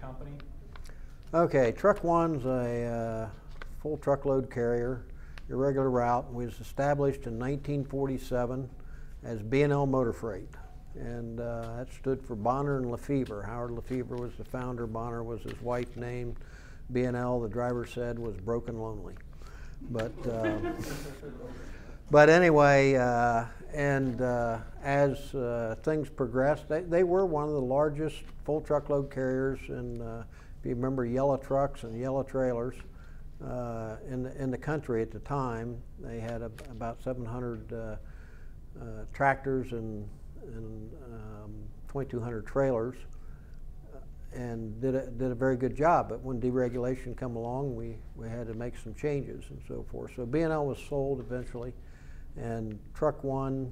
company? Okay, TruckOne's a full truckload carrier, irregular route. We was established in 1947 as B&L Motor Freight, and that stood for Bonner and Lefevre. Howard Lefevre was the founder. Bonner was his wife's name. B&L, the driver said, was broken lonely. But but anyway, as things progressed, they were one of the largest full truckload carriers in, if you remember, yellow trucks and yellow trailers in the country at the time. They had about 700 tractors and 2,200 trailers, and did a very good job. But when deregulation come along, we had to make some changes and so forth. So B&L was sold eventually, and TruckOne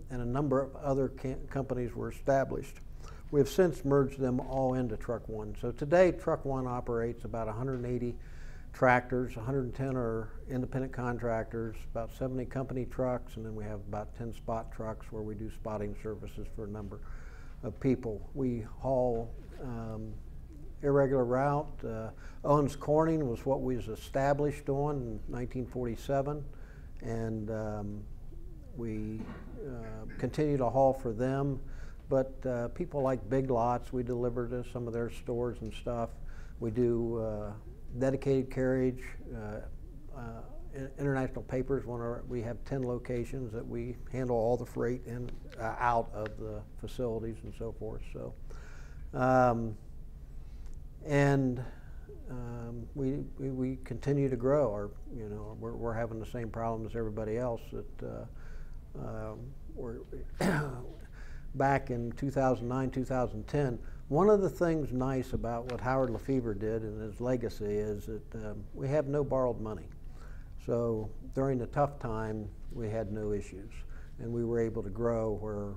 and a number of other companies were established. We have since merged them all into TruckOne. So today, TruckOne operates about 180 tractors, 110 are independent contractors, about 70 company trucks, and then we have about 10 spot trucks where we do spotting services for a number of people. We haul irregular route. Owens Corning was what we was established on in 1947, and we continue to haul for them. But people like Big Lots, we deliver to some of their stores and stuff. We do dedicated carriage, international papers. We have 10 locations that we handle all the freight in, out of the facilities and so forth. So, we continue to grow. We're having the same problem as everybody else. That we're back in 2009, 2010. One of the things nice about what Howard Lefevre did and his legacy is that we have no borrowed money. So during the tough time, we had no issues, and we were able to grow where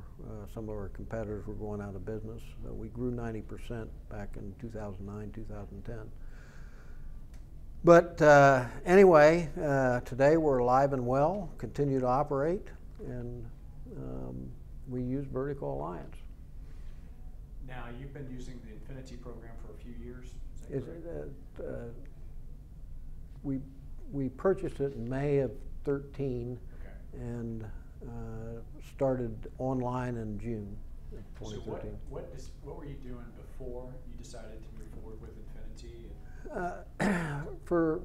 some of our competitors were going out of business. So we grew 90% back in 2009, 2010. But anyway, today we're alive and well, continue to operate, and we use Vertical Alliance. Now, you've been using the Infinit-I program for a few years, is that correct? We purchased it in May of 13, okay, and started online in June of 2013. So what were you doing before you decided to move forward with Infinit-I? For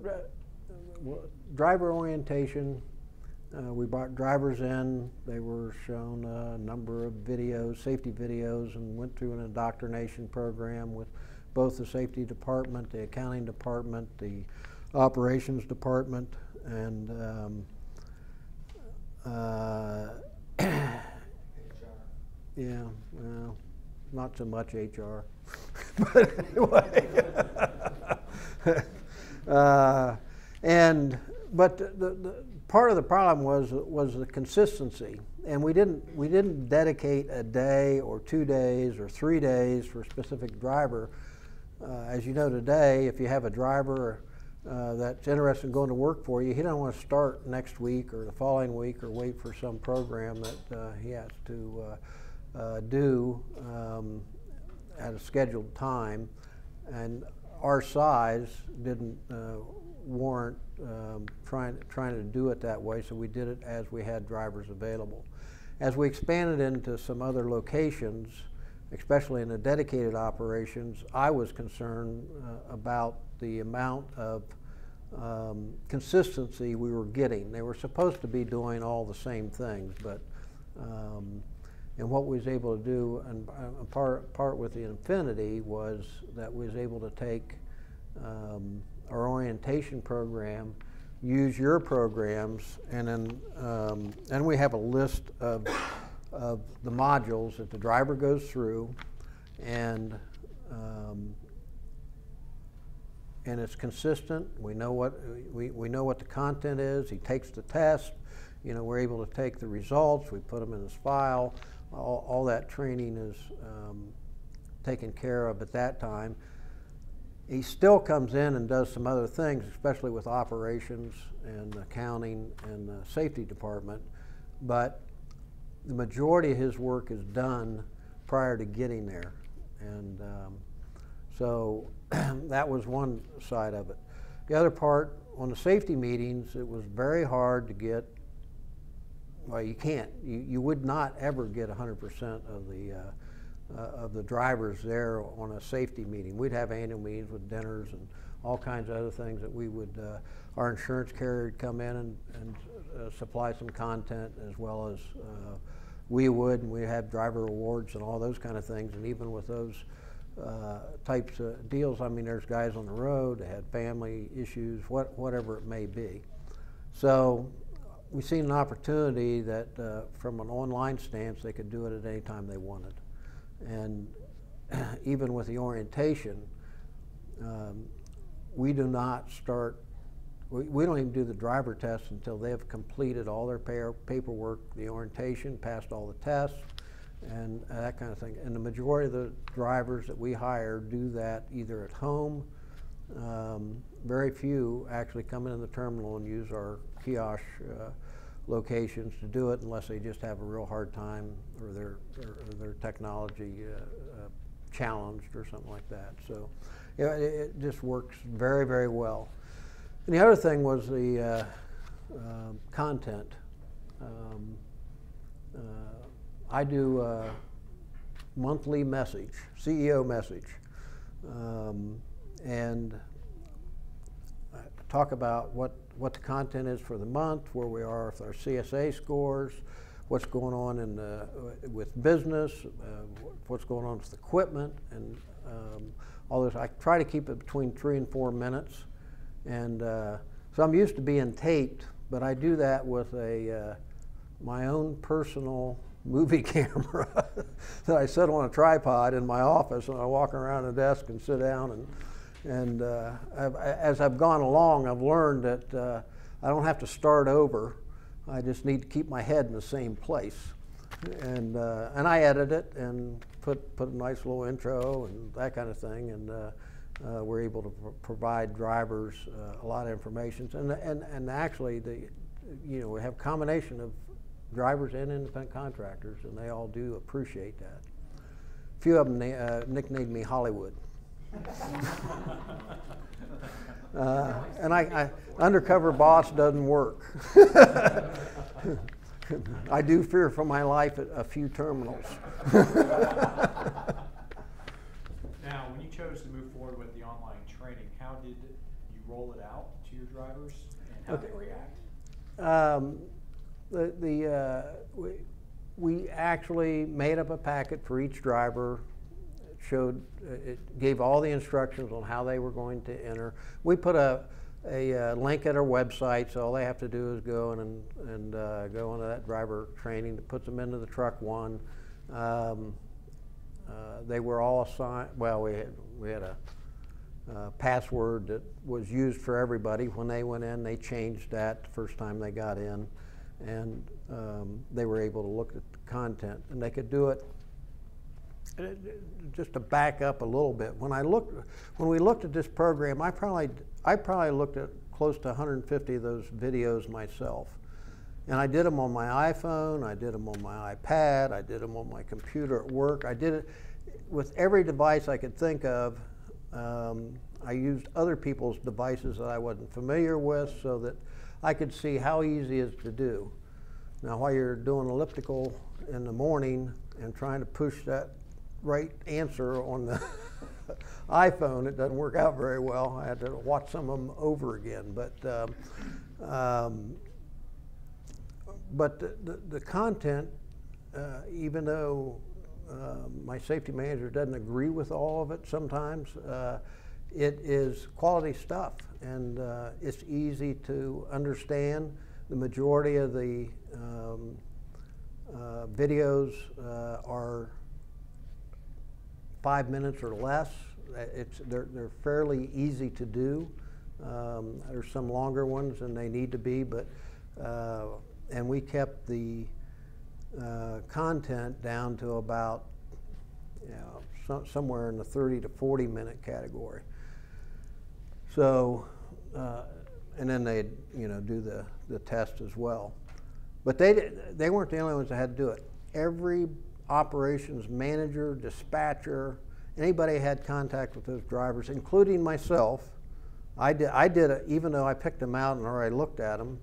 driver orientation, we brought drivers in. They were shown a number of videos, safety videos, and went through an indoctrination program with both the safety department, the accounting department, the operations department, and yeah, well, not so much HR, but anyway. But the part of the problem was the consistency, and we didn't dedicate a day or 2 days or 3 days for a specific driver. As you know today, if you have a driver that's interested in going to work for you, he doesn't want to start next week or the following week or wait for some program that he has to do at a scheduled time, and our size didn't warrant trying to do it that way, so we did it as we had drivers available. As we expanded into some other locations, especially in the dedicated operations, I was concerned about the amount of consistency we were getting. They were supposed to be doing all the same things, but and what we was able to do, and part with the Infinit-I, was that we was able to take our orientation program, use your programs, and then we have a list of the modules that the driver goes through, and it's consistent. We know what the content is. He takes the test. We're able to take the results. We put them in his file. All that training is taken care of at that time. He still comes in and does some other things, especially with operations and accounting and the safety department, but the majority of his work is done prior to getting there. And So that was one side of it. The other part, on the safety meetings, it was very hard to get, well, you can't, you would not ever get 100% of the drivers there on a safety meeting. We'd have annual meetings with dinners and all kinds of other things that we would, our insurance carrier would come in and supply some content, as well as we would, and we have driver awards and all those kind of things. And even with those types of deals, I mean, there's guys on the road that had family issues, whatever it may be. So we seen an opportunity that from an online stance, they could do it at any time they wanted. And even with the orientation, we do not start, we don't even do the driver test until they have completed all their paperwork, the orientation, passed all the tests, and that kind of thing. And the majority of the drivers that we hire do that either at home. Very few actually come into the terminal and use our kiosk locations to do it, unless they just have a real hard time, or their technology challenged or something like that. So yeah, it just works very, very well. And the other thing was the content. I do a monthly message, CEO message, and I talk about what the content is for the month, where we are with our CSA scores, what's going on in with business, what's going on with equipment, and all this. I try to keep it between 3 and 4 minutes, and so I'm used to being taped, but I do that with my own personal movie camera that I set on a tripod in my office, and I walk around the desk and sit down, and as I've gone along, I've learned that I don't have to start over. I just need to keep my head in the same place, and I edit it and put a nice little intro and that kind of thing, and we're able to provide drivers a lot of information, and actually we have a combination of drivers and independent contractors, and they all do appreciate that. A few of them nicknamed me Hollywood. And I undercover boss doesn't work. I do fear for my life at a few terminals. Now, when you chose to move forward with the online training, how did you roll it out to your drivers, and how did they react? We actually made up a packet for each driver. It gave all the instructions on how they were going to enter. We put a link at our website, so all they have to do is go in and go into that driver training that puts them into the TruckOne. They were all assigned. Well, we had a password that was used for everybody. When they went in, they changed that the first time they got in, and they were able to look at the content, and they could do it. Just to back up a little bit, when we looked at this program, I probably looked at close to 150 of those videos myself, and I did them on my iPhone, I did them on my iPad, I did them on my computer at work. I did it with every device I could think of. I used other people's devices that I wasn't familiar with, so that I could see how easy it is to do. Now, while you're doing elliptical in the morning and trying to push that right answer on the iPhone, it doesn't work out very well. I had to watch some of them over again. But the content, even though my safety manager doesn't agree with all of it sometimes, it is quality stuff, and it's easy to understand. The majority of the videos are 5 minutes or less. They're fairly easy to do. There's some longer ones than they need to be, but and we kept the content down to about somewhere in the 30 to 40 minute category. So and then they'd do the test as well. But they weren't the only ones that had to do it. Every operations manager, dispatcher, anybody had contact with those drivers, including myself. I did it, even though I picked them out and already looked at them.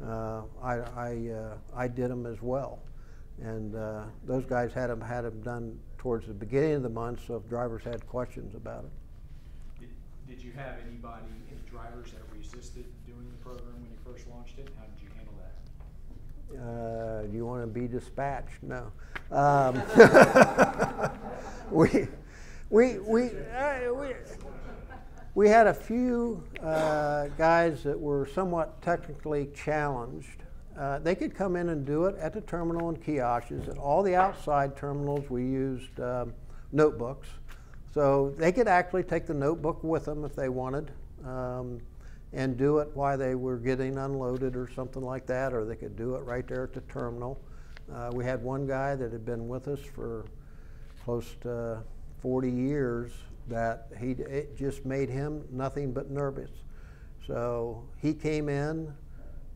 I did them as well, and those guys had them done towards the beginning of the month. So if drivers had questions about it. Did you have any drivers that resisted doing the program when you first launched it? How did you handle that? Do you want to be dispatched? No. We had a few guys that were somewhat technically challenged. They could come in and do it at the terminal and kiosks. At all the outside terminals, we used notebooks. So they could actually take the notebook with them if they wanted, and do it while they were getting unloaded or something like that, or they could do it right there at the terminal. We had one guy that had been with us for close to 40 years that it just made him nothing but nervous. So he came in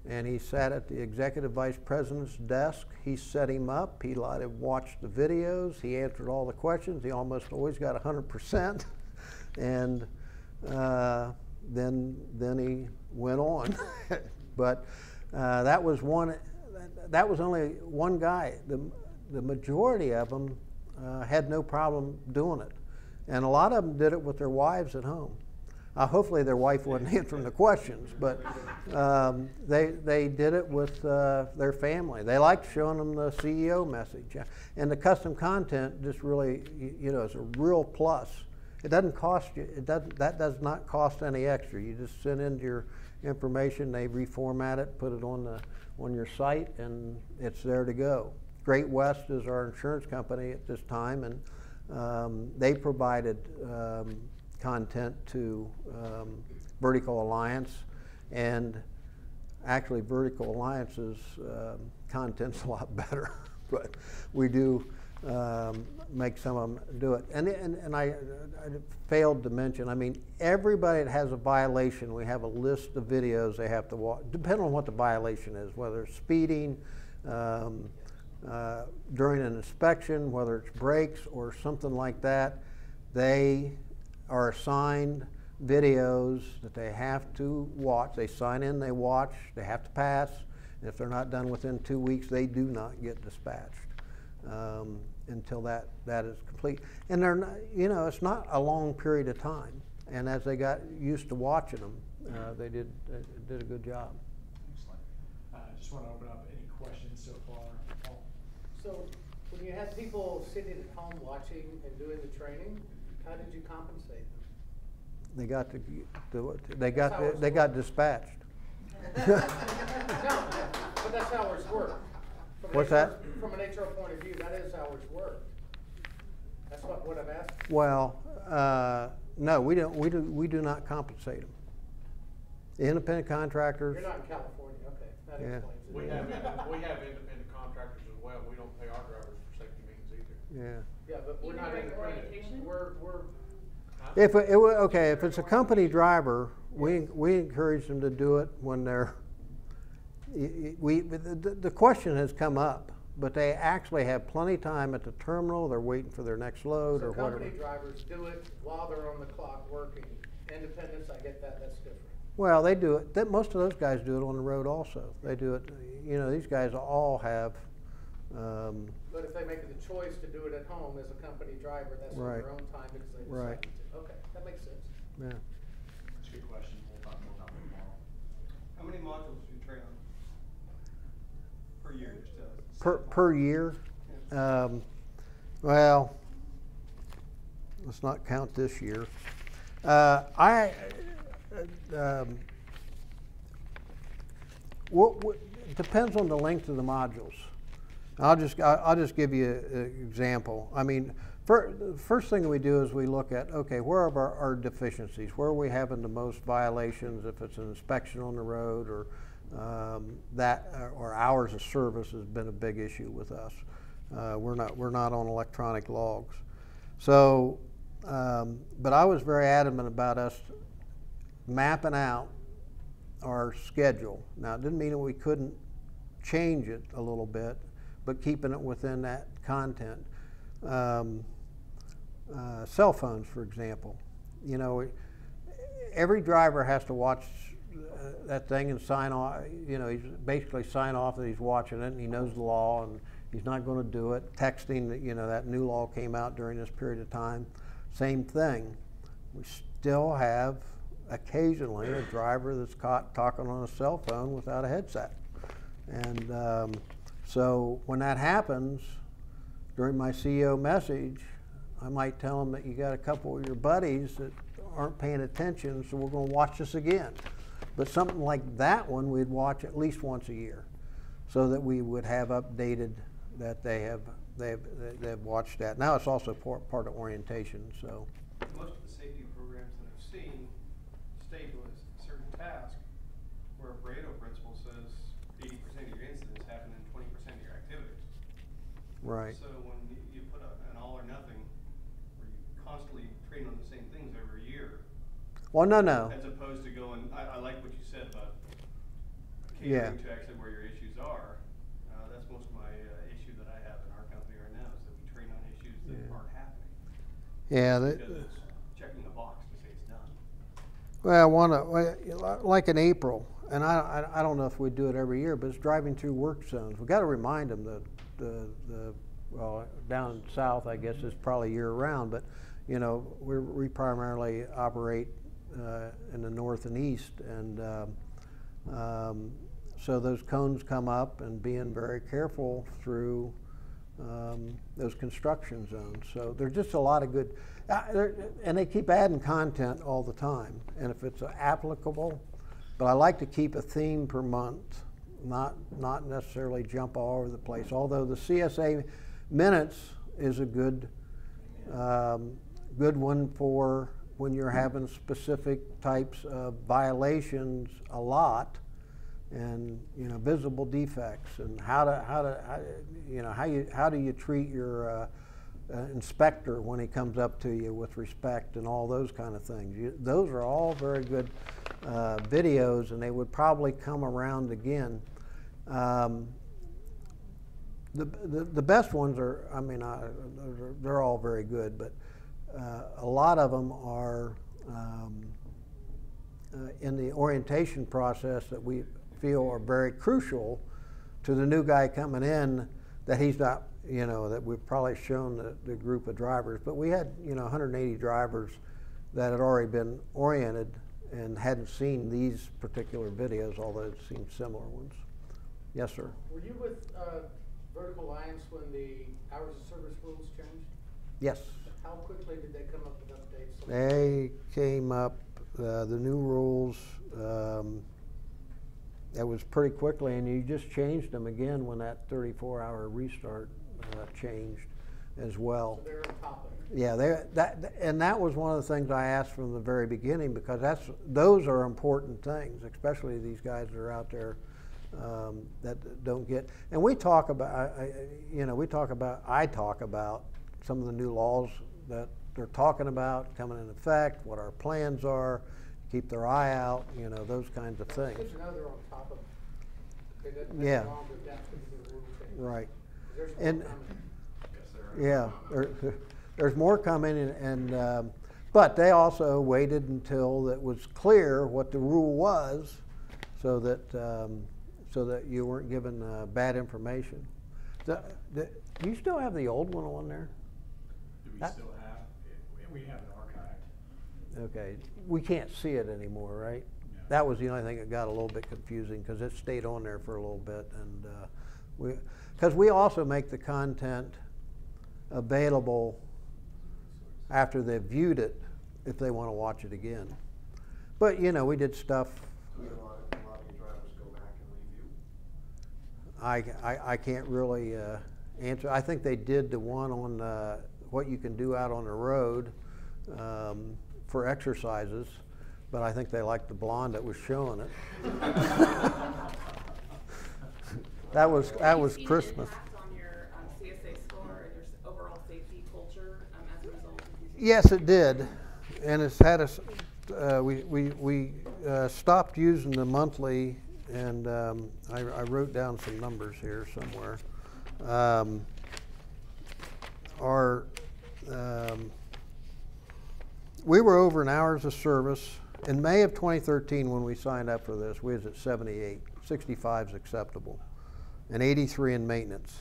and he sat at the executive vice president's desk. He set him up. He let him watch the videos. He answered all the questions. He almost always got 100%. And then he went on. But that was only one guy. The majority of them had no problem doing it. And a lot of them did it with their wives at home. Hopefully their wife wasn't answering the questions, but they did it with their family. They liked showing them the CEO message. And the custom content just really, is a real plus. It doesn't cost you, that does not cost any extra. You just send in your information, they reformat it, put it on your site, and it's there to go. Great West is our insurance company at this time, and they provided content to Vertical Alliance, and actually Vertical Alliance's content's a lot better, but we do make some of them do it. And I failed to mention, I mean, everybody that has a violation, we have a list of videos they have to watch, depending on what the violation is, whether it's speeding, during an inspection, whether it's brakes or something like that. They are assigned videos that they have to watch. They sign in, they watch, they have to pass. And if they're not done within 2 weeks, they do not get dispatched until that is complete. And they're not, it's not a long period of time. And as they got used to watching them, they did a good job. Excellent. Just want to open up any questions so far. Paul? So when you had people sitting at home watching and doing the training, how did you compensate them? They got dispatched. No, but that's how ours work. What's that? From an HR point of view, that is how ours work. That's what I've asked. Well, no, we do not compensate them. The independent contractors. You're not in California, okay. That Yeah. explains it. We have independent contractors as well. We don't pay our drivers for safety meetings either. Yeah, but we're not independent. We're If it's a company driver, we encourage them to do it when they're. The question has come up, but they actually have plenty of time at the terminal. They're waiting for their next load or whatever. Company drivers do it while they're on the clock working. Independents, I get that. That's different. Well, they do it. Most of those guys do it on the road also. They do it. These guys all have. But if they make the choice to do it at home as a company driver, that's on their own time because they decide to. Okay, that makes sense. Yeah. That's a good question. We'll talk more about it tomorrow. How many modules do you train on per year? Just Per year? Well, let's not count this year. It depends on the length of the modules. I'll just give you an example. I mean, the first thing we do is we look at, okay, where are our deficiencies? Where are we having the most violations? If it's an inspection on the road or or hours of service has been a big issue with us. We're not on electronic logs. So, but I was very adamant about us mapping out our schedule. Now, it didn't mean that we couldn't change it a little bit, but keeping it within that content. cell phones, for example. You know, every driver has to watch that thing and sign off. You know, he's basically sign off that he's watching it and he knows the law and he's not going to do it. Texting, you know, that new law came out during this period of time. Same thing. We still have occasionally a driver that's caught talking on a cell phone without a headset. And so when that happens, during my CEO message, I might tell them that you got a couple of your buddies that aren't paying attention, so we're going to watch this again. But something like that one, we'd watch at least once a year, so that we would have updated that they've watched that. Now it's also part of orientation. So most of the safety programs that I've seen state with certain tasks where a Pareto principle says 80% of your incidents happen in 20% of your activities. right. So when you put an all or nothing, where you constantly train on the same things every year, Well, no. as opposed to going, I like what you said about Yeah. catering to actually where your issues are. That's most of my issue that I have in our company right now, is that we train on issues that Yeah. aren't happening. Yeah. Because it's checking a box to say it's done. Well, like in April, and I don't know if we do it every year, but it's driving through work zones. We've got to remind them that well, down south, I guess, is probably year round, but you know, we primarily operate in the north and east, and so those cones come up, and being very careful through those construction zones. So there's just a lot of good, and they keep adding content all the time. And if it's applicable, but I like to keep a theme per month, not necessarily jump all over the place. Although the CSA minutes is a good one for when you're having specific types of violations a lot, and you know, visible defects, and how do you treat your inspector when he comes up to you with respect, and all those kind of things. Those are all very good videos, and they would probably come around again. The best ones are, I mean, they're all very good, but a lot of them are in the orientation process that we feel are very crucial to the new guy coming in, that he's not, you know, that we've probably shown the group of drivers. But we had, you know, 180 drivers that had already been oriented and hadn't seen these particular videos, although they'd seen similar ones. Yes, sir. Were you with Vertical Alliance when the hours of service rules changed? Yes. How quickly did they come up with updates? They came up, the new rules, that was pretty quickly, and you just changed them again when that 34-hour restart changed as well. So they're on top of it. Yeah, that was one of the things I asked from the very beginning, because those are important things, especially these guys that are out there that don't get. And we talk about, I talk about some of the new laws that they're talking about coming in effect, what our plans are, keep their eye out, you know, those kinds of things. It's good to know they're on top of it. They didn't Yeah. take long to adapt to the rule change. Right. There's more And coming. yeah, there's more coming, and but they also waited until it was clear what the rule was, so that you weren't given bad information. Do you still have the old one on there? Do we still have, we have it archived. Okay, we can't see it anymore, right? No. That was the only thing that got a little bit confusing, because it stayed on there for a little bit, and because we also make the content available after they've viewed it, if they want to watch it again. But you know, we did stuff. Do a lot of your drivers go back and review? I can't really answer. I think they did the one on what you can do out on the road for exercises, but I think they liked the blonde that was showing it. that was Christmas. Impact on your CSA score and your overall safety culture as a result of using? Yes, it did, and it's had us. We stopped using the monthly, and I wrote down some numbers here somewhere. Our we were over in hours of service. In May of 2013, when we signed up for this, we was at 78. 65 is acceptable, and 83 in maintenance.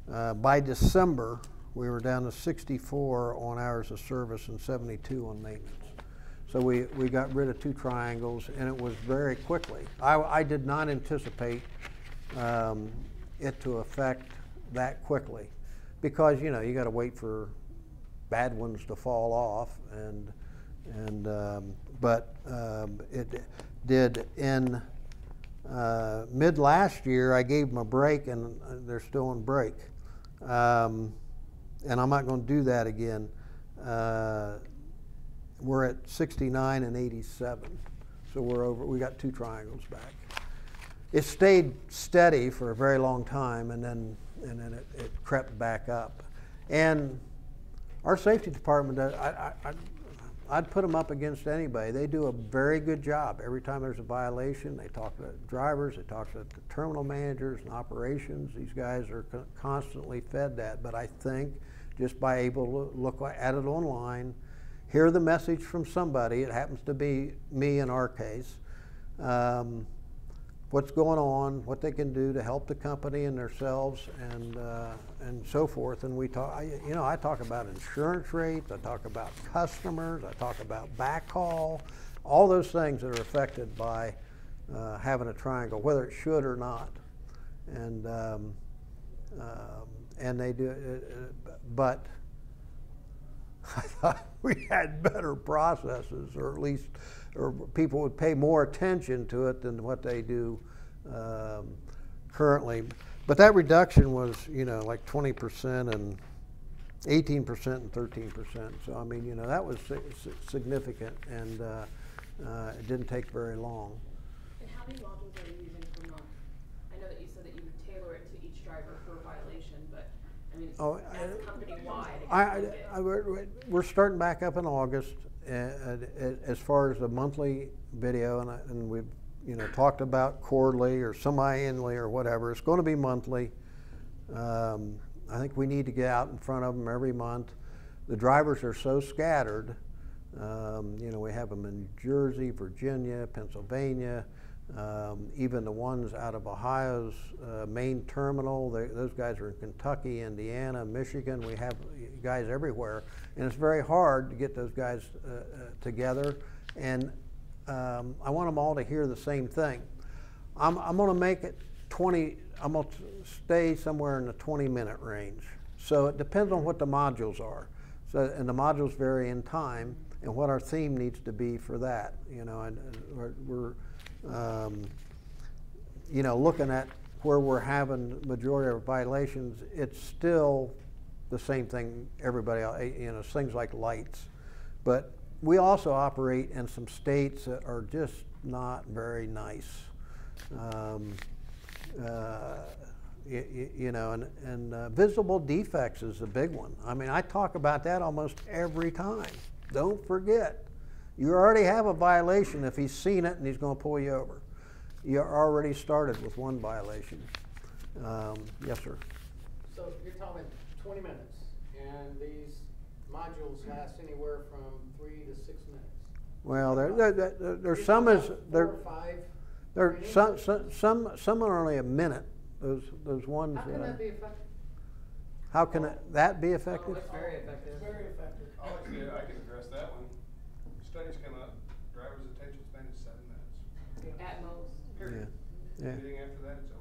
By December, we were down to 64 on hours of service and 72 on maintenance. So we got rid of 2 triangles, and it was very quickly. I did not anticipate it to affect that quickly, because you got to wait for bad ones to fall off, but it did. In mid last year, I gave them a break, and they're still on break, and I'm not going to do that again. We're at 69 and 87, so we got 2 triangles back. It stayed steady for a very long time, and then it crept back up. And our safety department, I'd put them up against anybody. They do a very good job. Every time there's a violation, they talk to the drivers, they talk to the terminal managers and operations. These guys are constantly fed that. But I think just by able to look at it online, hear the message from somebody, it happens to be me in our case, what's going on, what they can do to help the company and themselves, and so forth. And we talk, I talk about insurance rates, I talk about customers, I talk about backhaul, all those things that are affected by having a triangle, whether it should or not. And they do, but I thought we had better processes, or at least, or people would pay more attention to it than what they do currently. But that reduction was, like 20% and 18% and 13%. So I mean, that was significant, and it didn't take very long. And how many modules are you using per month? I know that you said that you would tailor it to each driver per violation, but I mean, that's company-wide. We're starting back up in August as far as the monthly video, and we've talked about quarterly or semi-annually or whatever. It's going to be monthly. I think we need to get out in front of them every month. The drivers are so scattered. We have them in Jersey, Virginia, Pennsylvania, even the ones out of Ohio's main terminal. Those guys are in Kentucky, Indiana, Michigan. We have guys everywhere, and it's very hard to get those guys together. And I want them all to hear the same thing. I'm going to make it 20. I'm going to stay somewhere in the 20-minute range. So it depends on what the modules are. So, and the modules vary in time, and what our theme needs to be for that. And we're looking at where we're having the majority of our violations. It's still the same thing everybody else, things like lights. But we also operate in some states that are just not very nice. Visible defects is a big one. I mean, I talk about that almost every time. Don't forget, you already have a violation if he's seen it and he's going to pull you over. You already started with one violation. Yes, sir. So you're telling me 20 minutes, and these modules last anywhere from 3 to 6 minutes. Well, there's some is there. 4 or 5. There's some are only a minute. Those ones. How can that be effective? How can that be effective? Oh, it's very effective. It's very effective. Actually, I can address that one. Studies come up, driver's attention span is 7 minutes. At most. Period. Yeah. Anything after that, it's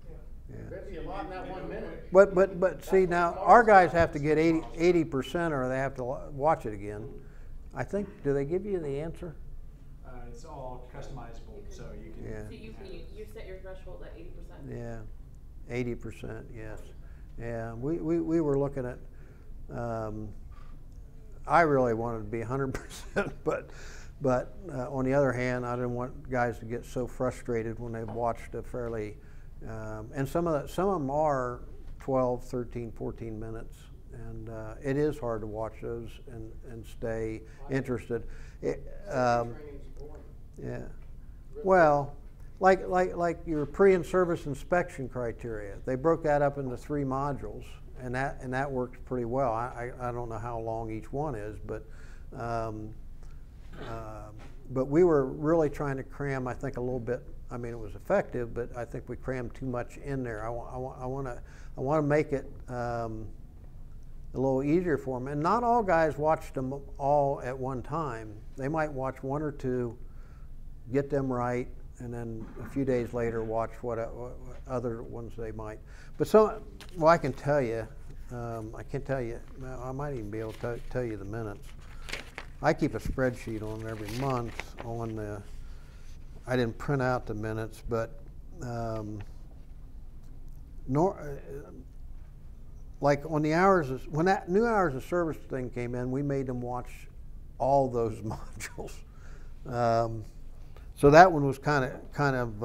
over. Yeah. That'd be a lot in that 1 minute. But see, now our guys have to get 80%, or they have to watch it again. I think. Do they give you the answer? It's all customizable, so you can. Yeah. So you set your threshold at 80%. Yeah, 80%. Yes. Yeah. We were looking at. I really wanted to be 100%, but on the other hand, I didn't want guys to get so frustrated when they've watched a fairly. And some of them are 12, 13, 14 minutes, and it is hard to watch those and stay interested. Yeah. Well, like your pre and service inspection criteria, they broke that up into 3 modules, and that worked pretty well. I don't know how long each one is, but But we were really trying to cram, I think, a little bit. I mean, it was effective, but I think we crammed too much in there. I want to make it a little easier for them. And not all guys watched them all at one time. They might watch one or two, get them right, and then a few days later watch what other ones they might. But so, well, I can tell you, I can't tell you, I might even be able to tell you the minutes. I keep a spreadsheet on every month on the, I didn't print out the minutes, but like on the hours, when that new hours of service thing came in, we made them watch all those modules. So that one was kind of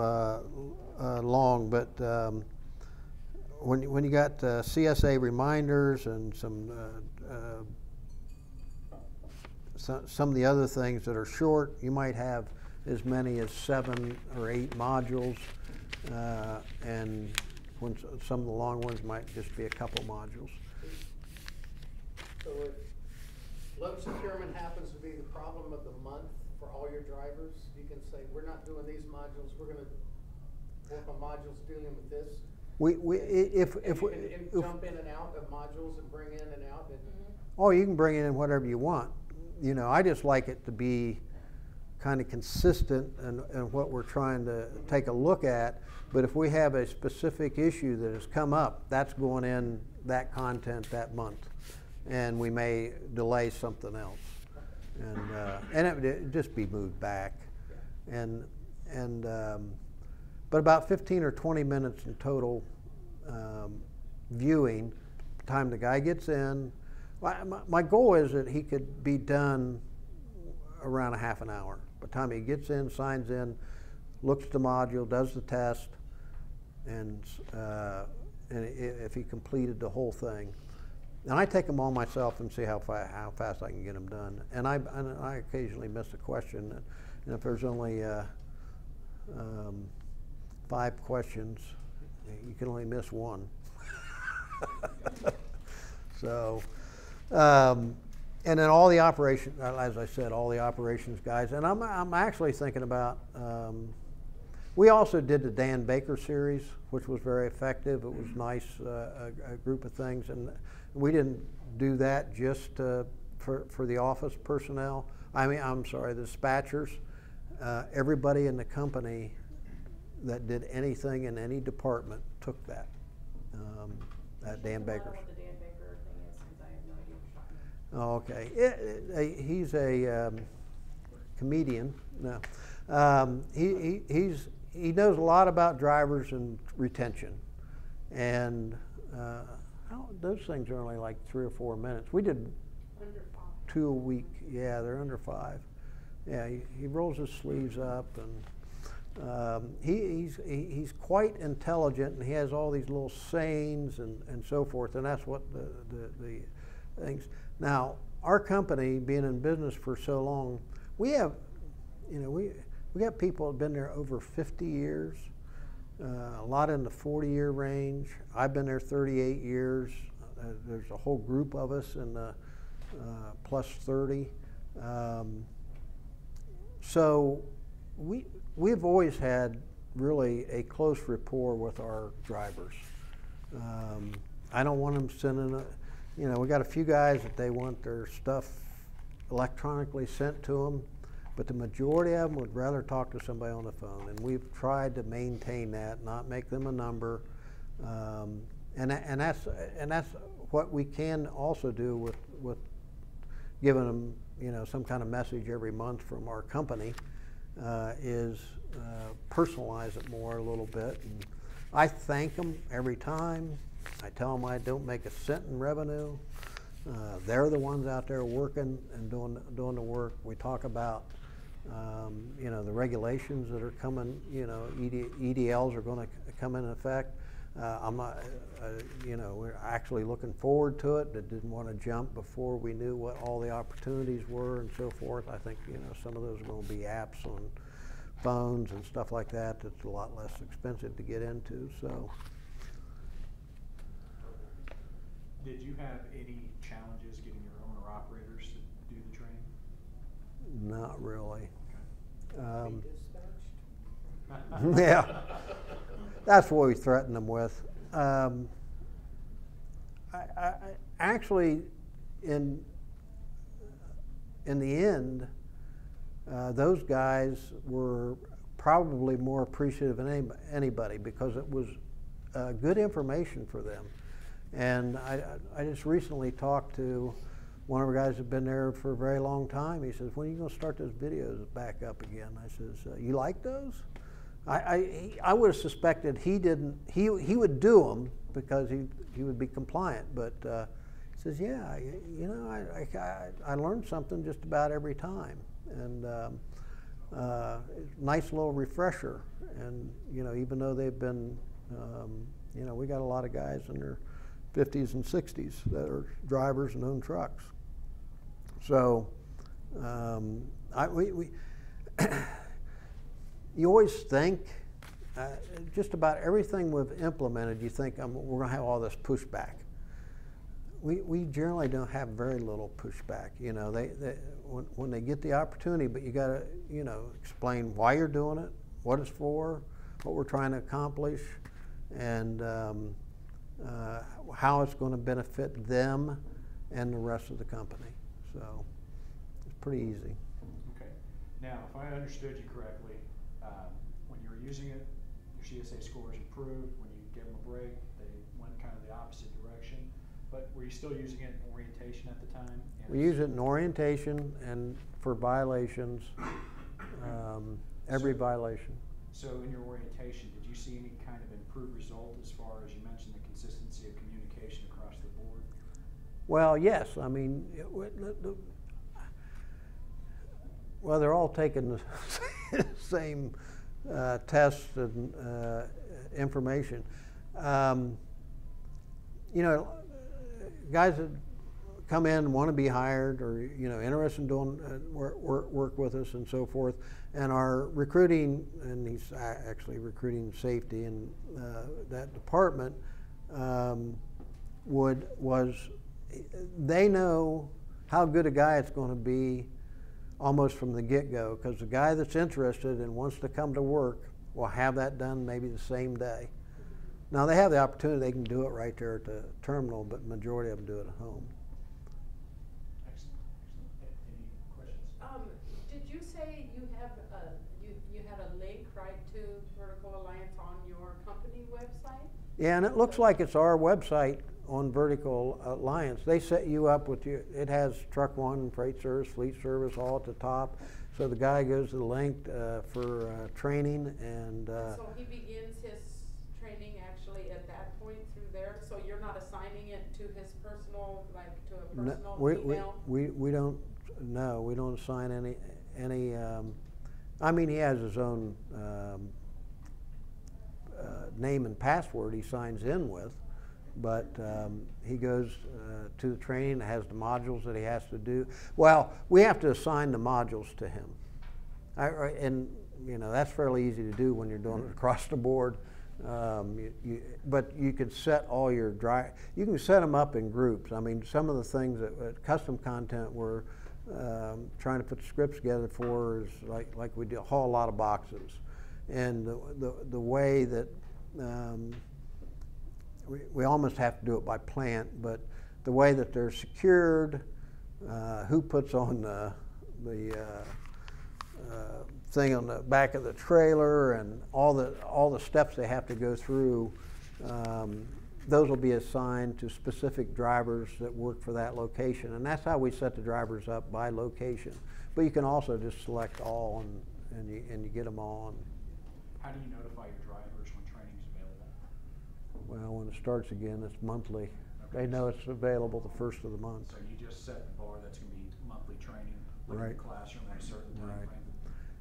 long, but when you got CSA reminders and some of the other things that are short, you might have as many as 7 or 8 modules, and when some of the long ones might just be a couple modules. So if load securement happens to be the problem of the month for all your drivers, you can say, we're not doing these modules, we're going to work on modules dealing with this. If we jump in and out of modules and bring in and out. And oh, you can bring in whatever you want. You know, I just like it to be kind of consistent in what we're trying to take a look at. But if we have a specific issue that has come up, that's going in that content that month, and we may delay something else, and it would just be moved back, but about 15 or 20 minutes in total viewing time the guy gets in. My goal is that he could be done around a half an hour. By the time he gets in, signs in, looks at the module, does the test, and if he completed the whole thing. And I take them all myself and see how fast I can get them done. And I occasionally miss a question, and if there's only 5 questions, you can only miss one. So, and then all the operations, as I said, all the operations guys. And I'm actually thinking about, we also did the Dan Baker series, which was very effective. It was nice, a group of things. And we didn't do that just for the office personnel. I mean, I'm sorry, the dispatchers. Everybody in the company that did anything in any department took that. At Dan Baker's. What the Dan Baker thing is, because I have no idea what you're talking about. Oh, okay. He's a comedian. No, he knows a lot about drivers and retention, and those things are only like 3 or 4 minutes. We did Under 5. 2 a week. Yeah, they're under 5. Yeah, he rolls his sleeves up, and he's quite intelligent, and he has all these little sayings and so forth, and that's what the things. Now, our company, being in business for so long, we have, you know, we got people that have been there over 50 years, a lot in the 40-year range. I've been there 38 years. There's a whole group of us in the plus 30. So we've always had really a close rapport with our drivers. I don't want them sending you know, we got a few guys that they want their stuff electronically sent to them, but the majority of them would rather talk to somebody on the phone, and we've tried to maintain that, not make them a number, and that's what we can also do with giving them, you know, some kind of message every month from our company, is personalize it more a little bit. And I thank them every time. I tell them I don't make a cent in revenue. They're the ones out there working and doing the work. We talk about, you know, the regulations that are coming. You know, EDLs are going to come into effect. I'm not, you know, we're actually looking forward to it, but didn't want to jump before we knew what all the opportunities were and so forth. I think, you know, some of those are going to be apps on phones and stuff like that. That's a lot less expensive to get into. So. Did you have any challenges getting your owner operators to do the training? Not really. Yeah, that's what we threatened them with. I actually, in the end, those guys were probably more appreciative than anybody because it was good information for them. And I just recently talked to one of our guys who'd been there for a very long time. He says, "When are you going to start those videos back up again?" I says, "You like those?" I would have suspected he didn't. He would do them because he would be compliant. But he says, "Yeah, you know, I learned something just about every time." And nice little refresher. And you know, even though they've been, you know, we got a lot of guys in their 50s and 60s that are drivers and own trucks. So you always think just about everything we've implemented, you think we're going to have all this pushback. We generally don't have very little pushback. You know, when they get the opportunity, but you got to, you know, explain why you're doing it, what it's for, what we're trying to accomplish, and how it's going to benefit them and the rest of the company. So it's pretty easy. Okay. Now, if I understood you correctly, when you were using it, your CSA scores improved. When you gave them a break, they went kind of the opposite direction. But were you still using it in orientation at the time? We use it in orientation and for violations, every violation. So in your orientation, did you see any kind of improved result as far as you mentioned the consistency of communication across the board? Well, yes. I mean, well, they're all taking the same tests and information. You know, guys that come in and want to be hired, or you know, interested in doing work with us and so forth, and our recruiting, and he's actually recruiting safety in that department, they know how good a guy it's going to be almost from the get-go, because the guy that's interested and wants to come to work will have that done maybe the same day. Now they have the opportunity, they can do it right there at the terminal, but majority of them do it at home. Excellent. Any questions? Did you say you have you had a link right to Vertical Alliance on your company website? Yeah, and it looks like it's our website on Vertical Alliance. They set you up with your, it has TruckOne, freight service, fleet service all at the top. So the guy goes to the link for training, and so he begins his training actually at that point through there. So you're not assigning it to his personal, like to a personal email? We don't. No, we don't assign any. I mean, he has his own name and password he signs in with, but he goes to the training, has the modules that he has to do. Well, we have to assign the modules to him, and you know that's fairly easy to do when you're doing it across the board. But you could set all your you can set them up in groups. I mean, some of the things that custom content we're trying to put the scripts together for is like we do, haul a lot of boxes, and the way that we almost have to do it by plant, but the way that they're secured, who puts on the thing on the back of the trailer, and all the steps they have to go through, those will be assigned to specific drivers that work for that location, and that's how we set the drivers up, by location. But you can also just select all, and you get them all. And how do you notify your drivers when training is available? well, when it starts again, it's monthly. Okay. They know it's available the first of the month. So you just set the bar that's going to be monthly training, like in Right. the classroom at a certain time Right. frame?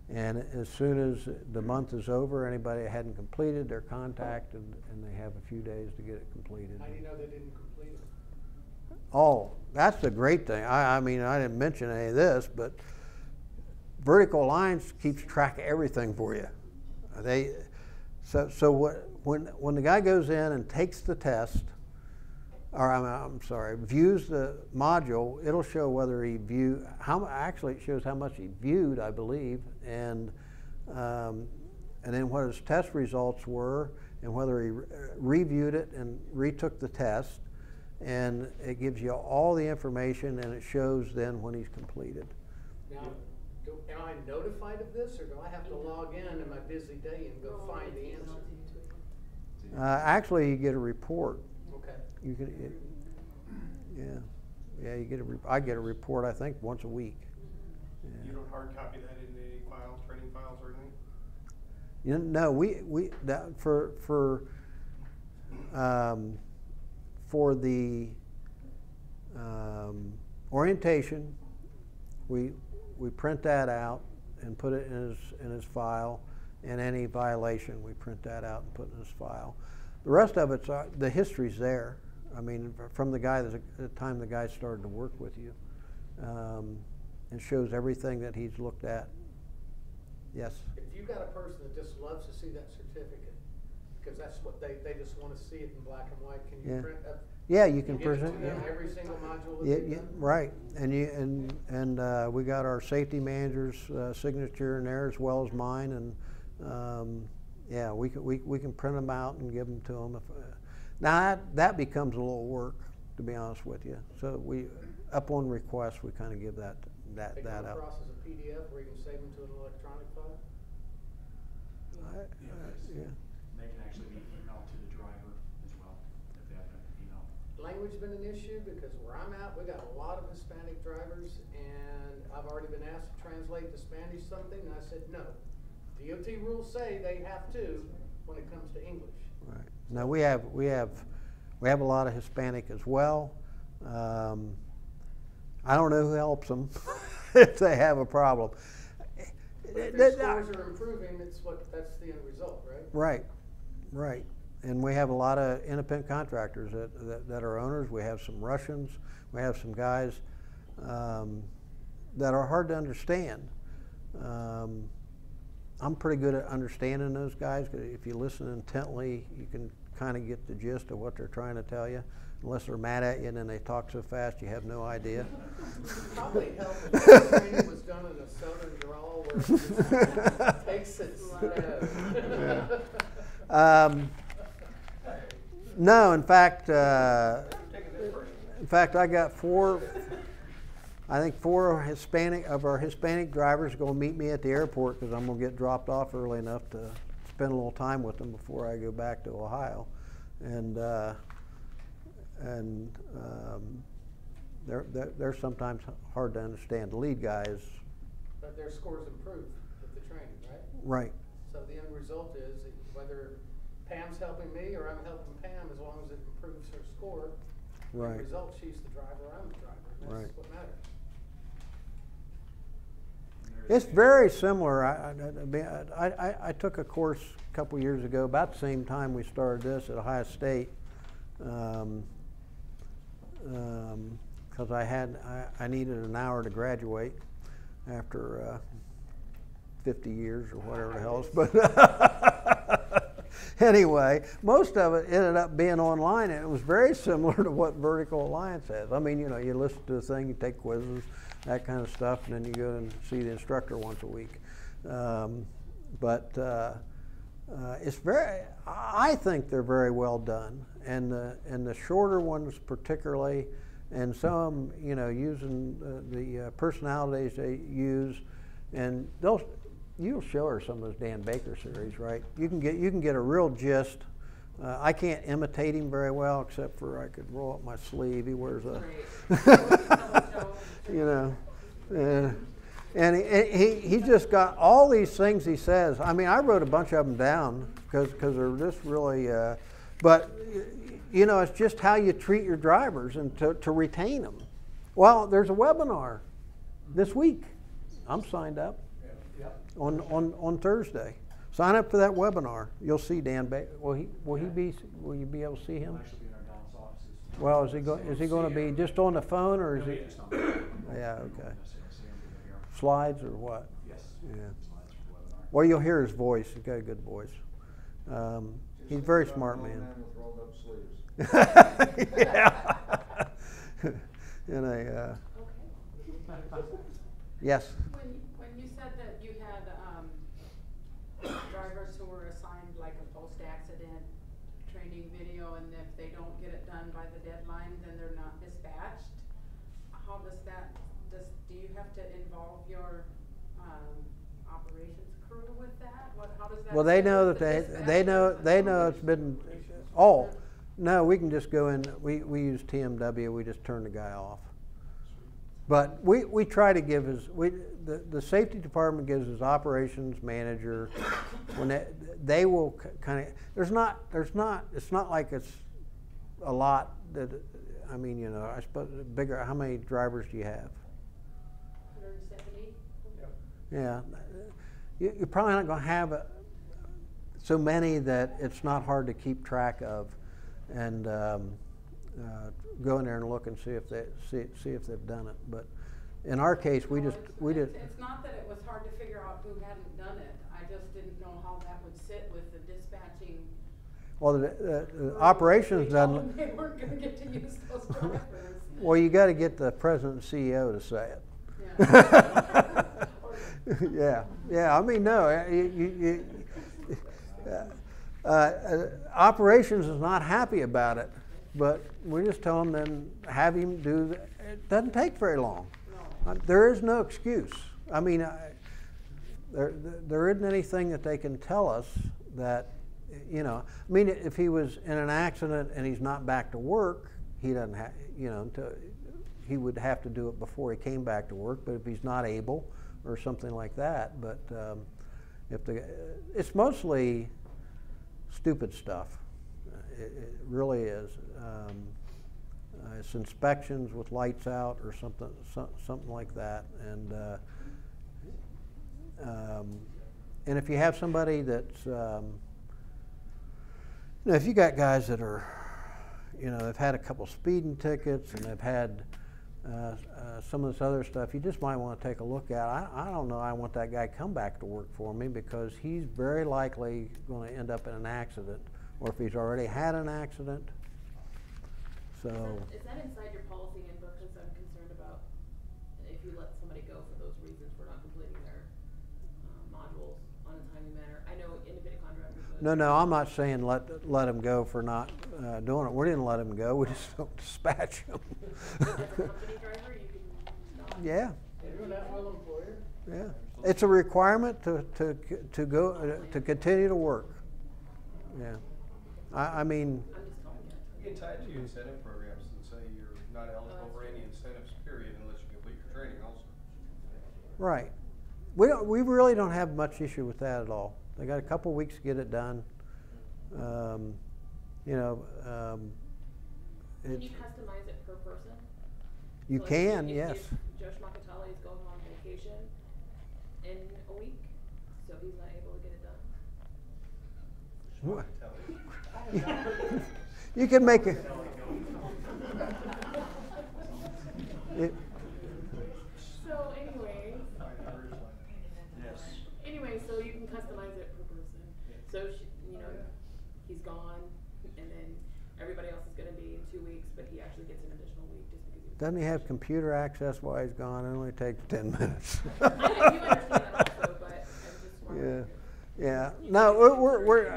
And as soon as the month is over, anybody that hadn't completed, they're contacted, and they have a few days to get it completed. How do you know they didn't complete it? Oh, that's the great thing. I mean, I didn't mention any of this, but Vertical Alliance keeps track of everything for you. When the guy goes in and takes the test, or I'm sorry, views the module, it'll show whether he viewed, actually it shows how much he viewed, I believe, and then what his test results were, and whether he reviewed it and retook the test, and it gives you all the information, and it shows then when he's completed. Now, am I notified of this, or do I have to log in my busy day and go find the answer? Actually, you get a report. Okay. You can, yeah, you get I get a report, I think, once a week. Yeah. You don't hard copy that in any files, training files or anything? You know, we that for the orientation, we print that out and put it in his file, and any violation we print that out and put in his file. The rest of it's the history's there. I mean, from the time the guy started to work with you, it shows everything that he's looked at. Yes. If you've got a person that just loves to see that certificate, because that's what they just want to see it in black and white, can you print up? Yeah, you can give it present to them every single module. Yeah, right. And we got our safety manager's signature in there as well as mine, and yeah, we can print them out and give them to them. Now that becomes a little work, to be honest with you. So upon request, we kind of give that out. They come across as a PDF where you can save them to an electronic file? Yeah. They can actually be emailed to the driver as well, if they have an email. Language been an issue? Because where I'm at, we got a lot of Hispanic drivers, and I've already been asked to translate to Spanish something, and I said no. DOT rules say they have to when it comes to English. Right. Now we have a lot of Hispanic as well. I don't know who helps them if they have a problem. But if their scores are improving, that's the end result, right? Right. And we have a lot of independent contractors that are owners. We have some Russians. We have some guys that are hard to understand. I'm pretty good at understanding those guys. If you listen intently, you can kind of get the gist of what they're trying to tell you. Unless they're mad at you and then they talk so fast you have no idea. Probably helped if the training was done in a southern drawl where it takes it slow. No, in fact, I got four Hispanic drivers going to meet me at the airport because I'm going to get dropped off early enough to spend a little time with them before I go back to Ohio, and they're sometimes hard to understand. The lead guys. But their scores improve with the training, right? Right. So the end result is whether Pam's helping me or I'm helping Pam, as long as it improves her score, right. The result, she's the driver, I'm the driver. And that's what matters. It's very similar. I took a course a couple years ago, about the same time we started this at Ohio State, because I needed an hour to graduate after 50 years or whatever the hell it's, but anyway, most of it ended up being online, and it was very similar to what Vertical Alliance has. I mean, you know, you listen to the thing, you take quizzes, that kind of stuff, and then you go and see the instructor once a week. It's I think they're very well done, and the shorter ones particularly, and some, you know, using the personalities they use, and you'll show her some of those Dan Baker series, right? You can get a real gist. I can't imitate him very well, except for I could roll up my sleeve. He wears a, you know, and he just got all these things he says. I mean, I wrote a bunch of them down because they're just really, but you know, it's just how you treat your drivers and to retain them. Well, there's a webinar this week. I'm signed up on Thursday. Sign up for that webinar. You'll see Dan Baker. Will you be able to see him? He'll actually be in our Dallas offices. Well, is he going to be just on the phone, or is he? Just on the phone. Yeah, okay. Won't necessarily see him, but you'll hear him. Slides or what? Yes. Yeah. Slides for the webinar. Well, you'll hear his voice. He's got a good voice. He's a very smart man. Yeah. In a, yes. When you said that you had, drivers who were assigned like a post-accident training video, and if they don't get it done by the deadline, then they're not dispatched, how does that, do you have to involve your, operations crew with that? How does that? Well, they fit know with that the they dispatch? know it's been, oh, no, we can just go in, we use TMW, we just turn the guy off. But we try to give the safety department gives his operations manager, when they will kind of, it's not like it's a lot that, I mean, you know, I suppose bigger, how many drivers do you have? 170? Yeah, you're probably not going to have so many that it's not hard to keep track of, and go in there and look and see if they've done it. But in our case, we did. It's not that it was hard to figure out who hadn't done it. I just didn't know how that would sit with the dispatching. Well, the operations done. They weren't going to get to use those drivers. Well, you got to get the president and CEO to say it. Yeah. Yeah. I mean, no, operations is not happy about it, but we just tell them then have him do. It doesn't take very long. No. There is no excuse. I mean, there isn't anything that they can tell us that, you know. I mean, if he was in an accident and he's not back to work, he doesn't have, you know, he would have to do it before he came back to work. But if he's not able or something like that, but it's mostly stupid stuff. It really is. It's inspections with lights out or something like that, and if you have somebody that's, you know, if you got guys that are, you know, they've had a couple speeding tickets and they've had some of this other stuff, you just might want to take a look at. I don't know. I want that guy come back to work for me because he's very likely going to end up in an accident, or if he's already had an accident. So. Is that inside your policy handbook? Because I'm concerned about if you let somebody go for those reasons for not completing their modules on a timely manner. I know independent contractors. No, I'm not saying let him go for not doing it. We didn't let him go. We just don't dispatch him. As a company driver, you can not. Yeah. You're an at-will employer? Yeah. It's a requirement to go to continue to work. Yeah. I mean. I'm just telling you. You can tie it to your incentive programs and say you're not eligible for any incentives, period, unless you complete your training also. Right. We really don't have much issue with that at all. They got a couple weeks to get it done. You know. Can you customize it per person? You So can, if yes. Joe Schmuckatelli is going on vacation in a week, so he's not able to get it done. What? You can make it. So anyway, so you can customize it per person. So you know, he's gone, and then everybody else is going to be in 2 weeks, but he actually gets an additional week just because he was. Doesn't he have computer access while he's gone? It only takes 10 minutes. I know you understand that also, but I'm just wondering. Yeah. No, we're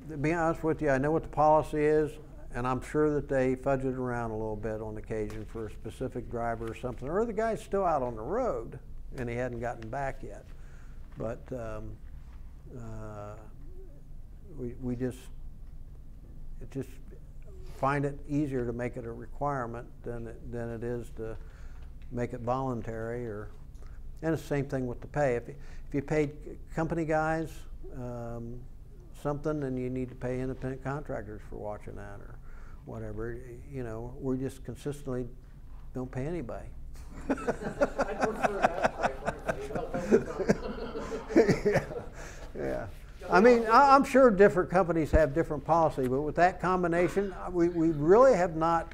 to be honest with you, I know what the policy is, and I'm sure that they fudge it around a little bit on occasion for a specific driver or something, or the guy's still out on the road and he hadn't gotten back yet. But we just find it easier to make it a requirement than it is to make it voluntary. And it's the same thing with the pay. If you paid company guys something, and you need to pay independent contractors for watching that or whatever, you know, we just consistently don't pay anybody. I'd prefer that. Yeah. I mean, I'm sure different companies have different policy, but with that combination, we really have not,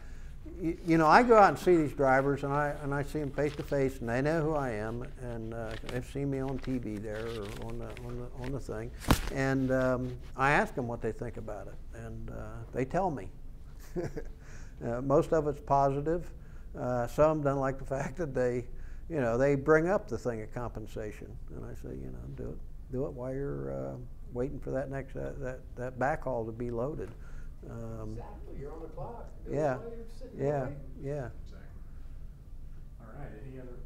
you know, I go out and see these drivers, and I see them face to face, and they know who I am, and they've seen me on TV there or on the thing, and I ask them what they think about it, and they tell me. Most of it's positive. Some don't like the fact that they bring up the thing of compensation, and I say, do it while you're waiting for that next that backhaul to be loaded. Exactly, you're on the clock. Do it Yeah, while you're sitting yeah, there. yeah. Exactly. All right, any other